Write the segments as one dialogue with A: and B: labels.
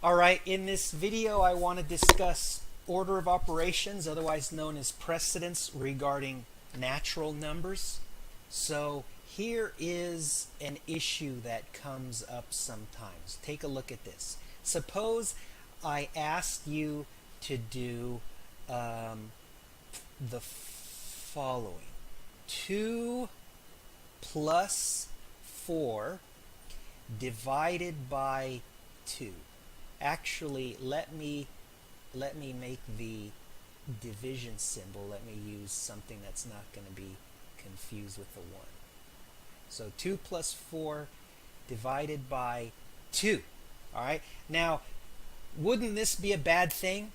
A: Alright, in this video I want to discuss order of operations, otherwise known as precedence, regarding natural numbers. So here is an issue that comes up sometimes. Take a look at this. Suppose I asked you to do the following. 2 plus 4 divided by 2. Actually, let me make the division symbol. Let me use something that's not going to be confused with the 1. So 2 plus 4 divided by 2. All right. Now, wouldn't this be a bad thing?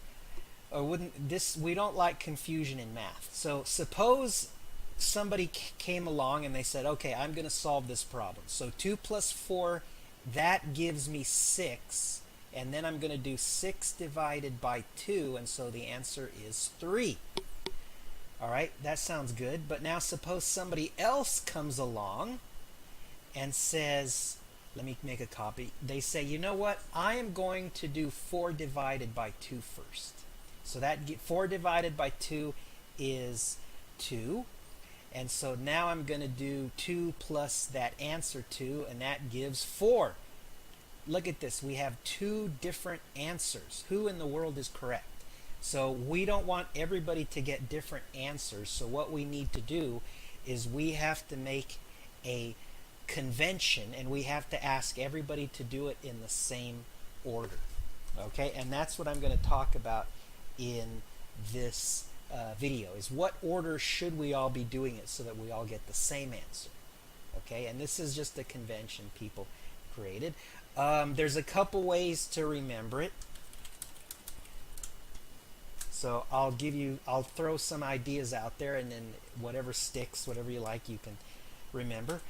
A: Or wouldn't this? We don't like confusion in math. So suppose somebody came along and they said, okay, I'm going to solve this problem. So 2 plus 4, that gives me 6. And then I'm going to do 6 divided by 2, and so the answer is 3. All right, that sounds good. But now suppose somebody else comes along and says, let me make a copy. They say, you know what? I am going to do 4 divided by 2 first. So that 4 divided by 2 is 2. And so now I'm going to do 2 plus that answer 2, and that gives 4. Look at this. We have 2 different answers. Who in the world is correct? So we don't want everybody to get different answers. So what we need to do is we have to make a convention, and we have to ask everybody to do it in the same order. Okay? And that's what I'm going to talk about in this video, is what order should we all be doing it so that we all get the same answer. Okay? And this is just a convention people created. There's a couple ways to remember it. So I'll throw some ideas out there, and then whatever sticks, whatever you like, you can remember.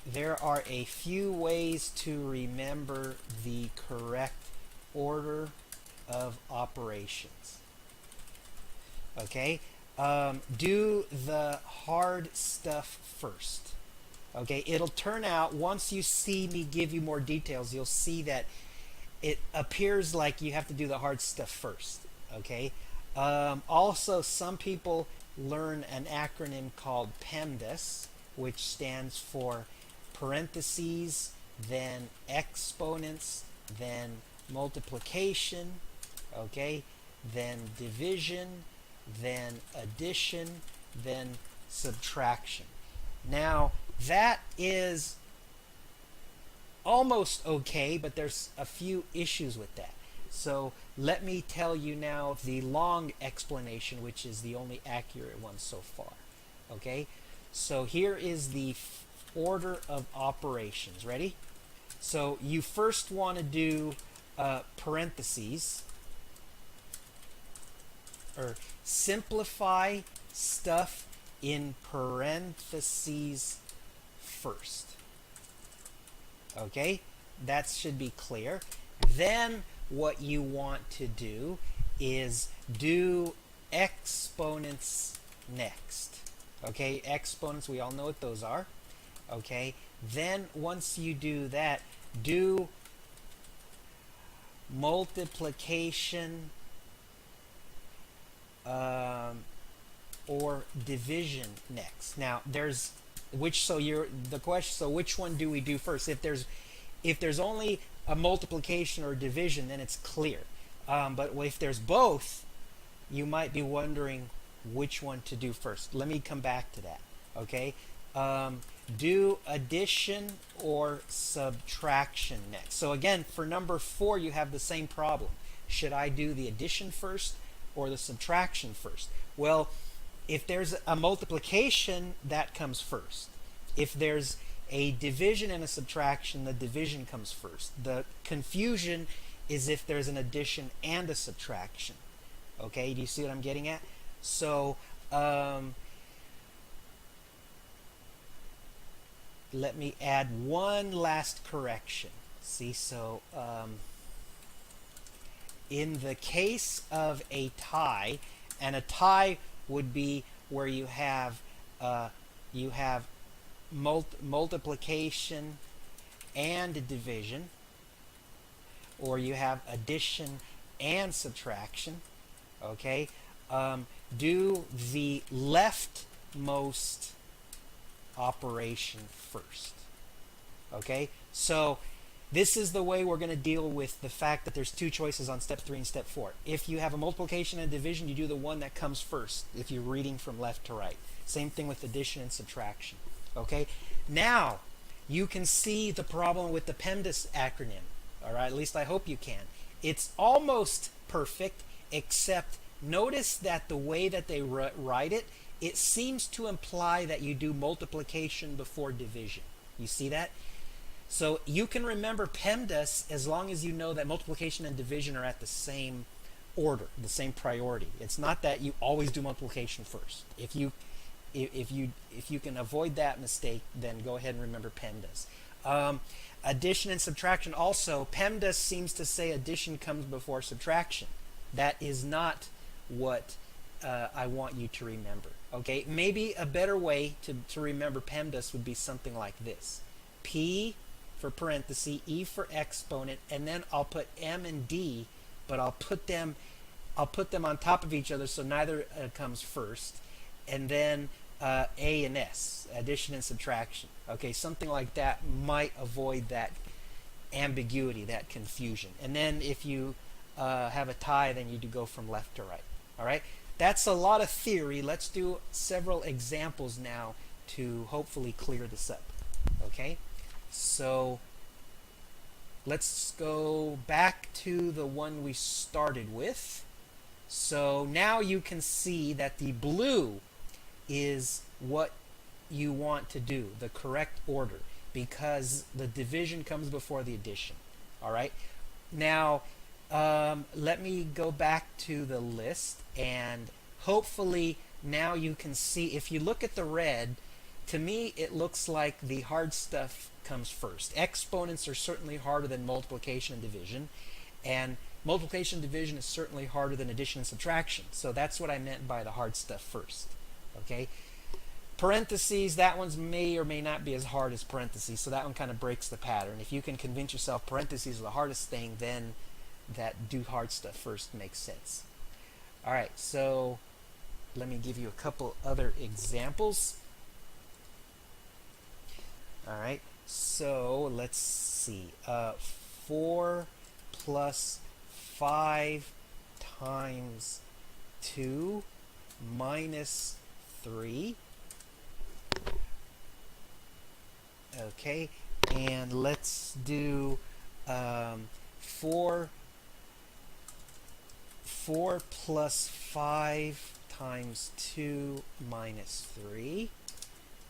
A: There are a few ways to remember the correct order of operations. Okay? Do the hard stuff first. Okay, it'll turn out, once you see me give you more details, you'll see that it appears like you have to do the hard stuff first. Okay. Also, some people learn an acronym called PEMDAS, which stands for parentheses, then exponents, then multiplication, okay, then division, then addition, then subtraction. Now, that is almost okay, but there's a few issues with that. So let me tell you now the long explanation, which is the only accurate one so far. Okay, so here is the order of operations. Ready? So you first want to do parentheses, or simplify stuff in parentheses first. Okay, that should be clear. Then what you want to do is do exponents next. Okay, exponents, we all know what those are. Okay, then once you do that, do multiplication or division next. Now there's which one do we do first? If there's only a multiplication or division, then it's clear. But if there's both, you might be wondering which one to do first. Let me come back to that. Okay, do addition or subtraction next. So again, for number 4, you have the same problem. Should I do the addition first or the subtraction first? Well, if there's a multiplication, that comes first. If there's a division and a subtraction, the division comes first. The confusion is if there's an addition and a subtraction. Okay, do you see what I'm getting at? So let me add one last correction. See, so in the case of a tie, and a tie would be where you have multiplication and division. or you have addition and subtraction, okay, do the leftmost operation first. Okay, so this is the way we're going to deal with the fact that there's two choices on step 3 and step 4. If you have a multiplication and division, you do the one that comes first if you're reading from left to right. Same thing with addition and subtraction. Okay, now you can see the problem with the PEMDAS acronym. All right, at least I hope you can. It's almost perfect, except notice that the way that they write it, it seems to imply that you do multiplication before division. You see that? So you can remember PEMDAS as long as you know that multiplication and division are at the same order, the same priority. It's not that you always do multiplication first. If you can avoid that mistake, then go ahead and remember PEMDAS. Addition and subtraction also, PEMDAS seems to say addition comes before subtraction. That is not what I want you to remember. Okay, maybe a better way to remember PEMDAS would be something like this. P for parenthesis, E for exponent, and then I'll put M and D, but I'll put them on top of each other so neither comes first, and then A and S, addition and subtraction. Okay, something like that might avoid that ambiguity, that confusion. And then if you have a tie, then you do go from left to right. All right, that's a lot of theory. Let's do several examples now to hopefully clear this up. Okay, so let's go back to the one we started with. So now you can see that the blue is what you want to do, the correct order, because the division comes before the addition. All right, now let me go back to the list, and hopefully now you can see, if you look at the red, to me it looks like the hard stuff comes first. Exponents are certainly harder than multiplication and division, and multiplication and division is certainly harder than addition and subtraction. So that's what I meant by the hard stuff first. Okay, parentheses, that one's may or may not be as hard as parentheses, so that one kind of breaks the pattern. If you can convince yourself parentheses are the hardest thing, then that do hard stuff first makes sense. All right, so let me give you a couple other examples. All right, so let's see. 4 plus 5 times 2 minus 3. Okay, and let's do 4 plus 5 times 2 minus 3.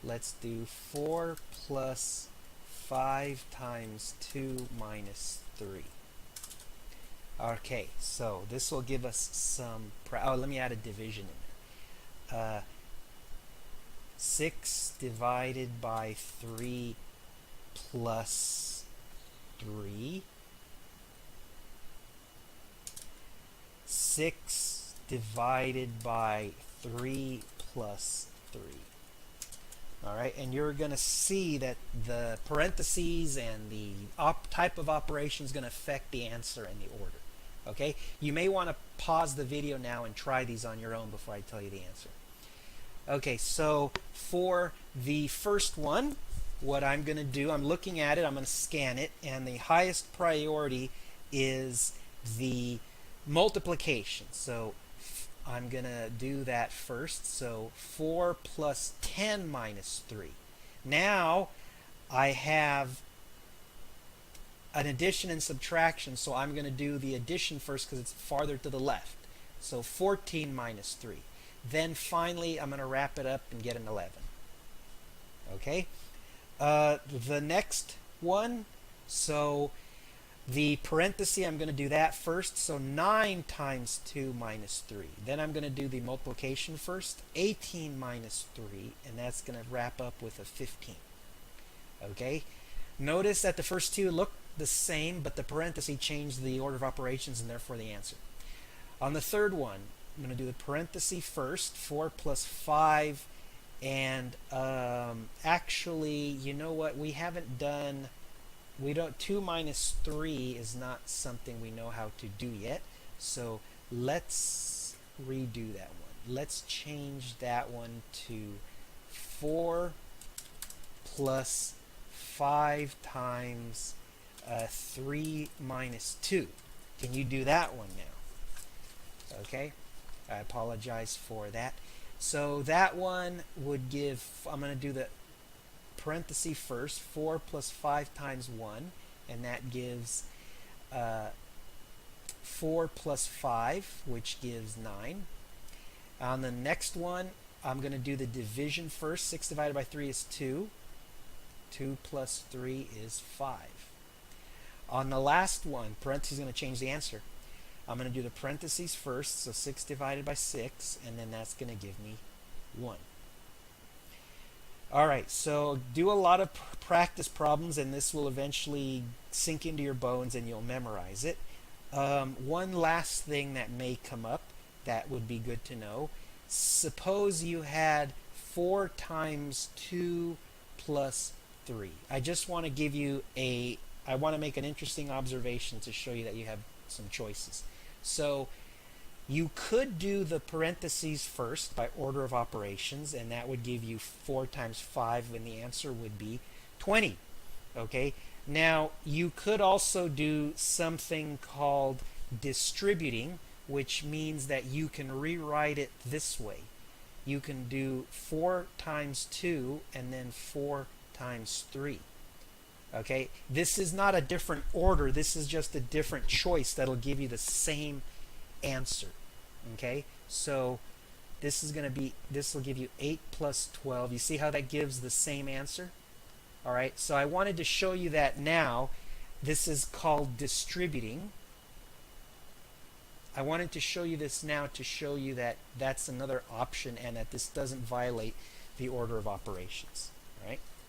A: Let's do 4 plus 5 times 2 minus 3. Okay, so this will give us some... let me add a division in there. 6 divided by 3 plus 3. 6 divided by 3 plus 3. All right, and you're going to see that the parentheses and the type of operation is going to affect the answer and the order. Okay, you may want to pause the video now and try these on your own before I tell you the answer. Okay, so for the first one, what I'm going to do, I'm looking at it, I'm going to scan it, and the highest priority is the multiplication. So I'm going to do that first. So 4 plus 10 minus 3. Now I have an addition and subtraction, so I'm going to do the addition first because it's farther to the left. So 14 minus 3. Then finally I'm going to wrap it up and get an 11. Okay? The next one, so the parenthesis, I'm going to do that first. So 9 times 2 minus 3. Then I'm going to do the multiplication first. 18 minus 3. And that's going to wrap up with a 15. Okay? Notice that the first two look the same, but the parenthesis changed the order of operations and therefore the answer. On the third one, I'm going to do the parenthesis first. 4 plus 5. And actually, you know what? We haven't done we don't 2 minus 3 is not something we know how to do yet. So let's redo that one. Let's change that one to 4 plus 5 times 3 minus 2. Can you do that one now? Okay, I apologize for that. So that one would give, I'm going to do the parenthesis first, 4 plus 5 times 1, and that gives 4 plus 5, which gives 9. On the next one, I'm going to do the division first. 6 divided by 3 is 2. 2 plus 3 is 5. On the last one, parentheses is going to change the answer. I'm going to do the parentheses first, so 6 divided by 6, and then that's going to give me 1. Alright, so do a lot of practice problems, and this will eventually sink into your bones and you'll memorize it. One last thing that may come up that would be good to know. Suppose you had 4 times 2 plus 3. I just want to give you I want to make an interesting observation to show you that you have some choices. So you could do the parentheses first by order of operations, and that would give you 4 times 5, and the answer would be 20. Okay. Now you could also do something called distributing, which means that you can rewrite it this way. You can do 4 times 2 and then 4 times 3. Okay, this is not a different order, this is just a different choice that'll give you the same answer. Okay, so this will give you 8 plus 12. You see how that gives the same answer? Alright, so I wanted to show you that now. This is called distributing. I wanted to show you this now to show you that that's another option and that this doesn't violate the order of operations. All right.